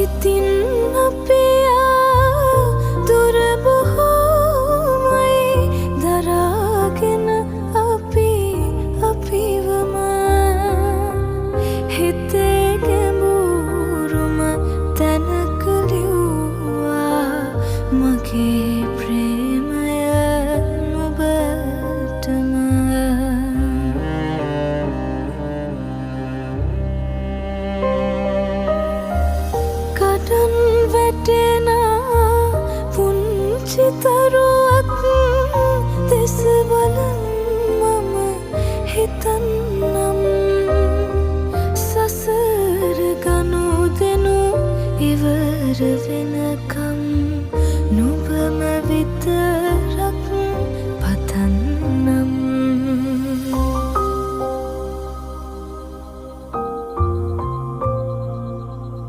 ඉතින් අපි දුර බොහෝමයි දරාගෙන අපි අපිවම හිතේ ගැඹුරුම තැනක ලිව්වා මගේ ප්‍රේමය ඔබටම. කඩන් වැටෙන පුංචි තරුවක් දෙස බලන් මම හිතන්නම් සසර ගනුදෙනු ඉවර වෙනකම්.